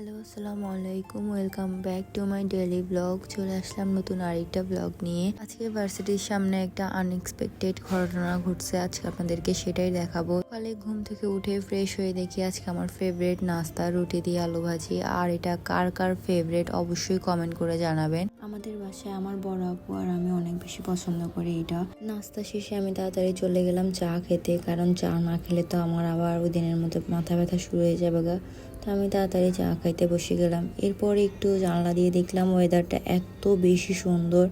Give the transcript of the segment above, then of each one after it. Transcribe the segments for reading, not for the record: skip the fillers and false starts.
Hello, আসসালামু আলাইকুম। Welcome back to my daily blog. চলে আসলাম নতুন আরেকটা ব্লগ নিয়ে। আজকে ভার্সিটির সামনে একটা আনএক্সপেক্টেড ঘটনা ঘটছে, আজকে আপনাদেরকে সেটাই দেখাবো। সকালে ঘুম থেকে উঠে ফ্রেশ হয়ে দেখি আজকে আমার ফেভারিট নাস্তা রুটি দিয়ে আলু ভাজি। আর এটা কার কার ফেভারিট অবশ্যই কমেন্ট করে জানাবেন। আমাদের বাসায় আমার বড় আপু আর আমি অনেক বেশি পছন্দ করি এটা। নাস্তা শেষে আমি তাড়াতাড়ি চলে গেলাম চা খেতে, কারণ চা না খেলে তো আমার আবার ওই দিনের মতো মাথা ব্যথা শুরু হয়ে যাবে গা। তো আমি তাড়াতাড়ি চা খাইতে বসে গেলাম। এরপরে একটু জানলা দিয়ে দেখলাম ওয়েদারটা এত বেশি সুন্দর,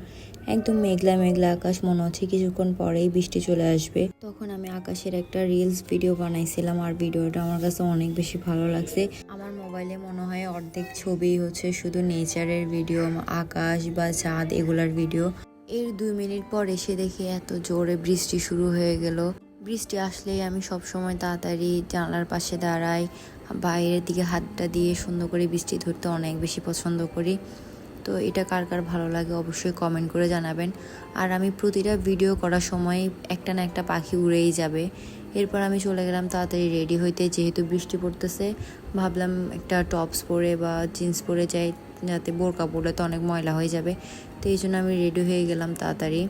একদম মেঘলা মেঘলা আকাশ, মনে হচ্ছে কিছুক্ষণ পরেই বৃষ্টি চলে আসবে। তখন আমি আকাশের একটা রিলস ভিডিও বানাইছিলাম আর ভিডিওটা আমার কাছে অনেক বেশি ভালো লাগছে। আমার মোবাইলে মনে হয় অর্ধেক ছবি হচ্ছে শুধু নেচারের ভিডিও, আকাশ বা চাঁদ এগুলার ভিডিও। এর 2 মিনিট পর এসে দেখি এত জোরে বৃষ্টি শুরু হয়ে গেল। বৃষ্টি আসলেই আমি সবসময় তাড়াতাড়ি জানলার পাশে দাঁড়াই, বাইরের দিকে হাতটা দিয়ে সুন্দর করে বৃষ্টি ধরতে অনেক বেশি পছন্দ করি। তো এটা কার কার ভালো লাগে অবশ্যই কমেন্ট করে জানাবেন। আর আমি প্রতিটা ভিডিও করার সময় একটা না একটা পাখি উড়েই যাবে। এরপর আমি চলে গেলাম তাড়াতাড়ি রেডি হইতে, যেহেতু বৃষ্টি পড়তেছে ভাবলাম একটা টপস পরে বা জিন্স পরে যাই, যাতে বোরকা পরলে তো অনেক ময়লা হয়ে যাবে। তো এই জন্য আমি রেডি হয়ে গেলাম তাড়াতাড়ি।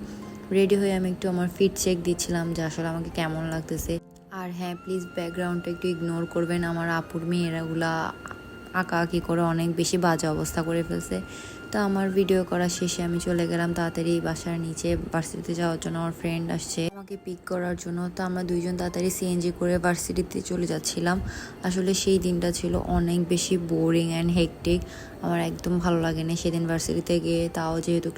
রেডি হয়ে আমি একটু আমার ফিট চেক দিচ্ছিলাম যে আসলে আমাকে কেমন লাগতেছে। আর হ্যাঁ, প্লিজ ব্যাকগ্রাউন্ডটা একটু ইগনোর করবেন, আমার আপুর মেয়েরাগুলা আঁকাআঁকি করে অনেক বেশি বাজে অবস্থা করে ফেলছে। তো আমার ভিডিও করা শেষে আমি চলে গেলাম তাড়াতাড়ি বাসার নিচে ভার্সিটিতে যাওয়ার জন্য। আমার ফ্রেন্ড আসছে আমাকে পিক করার জন্য, তো আমরা দুইজন তাড়াতাড়ি সিএনজি করে ভার্সিটিতে চলে যাচ্ছিলাম। আসলে সেই দিনটা ছিল অনেক বেশি বোরিং অ্যান্ড হেকটিক, আমার একদম ভালো লাগেনি সেদিন ভার্সিটিতে গিয়ে। তাও যেহেতু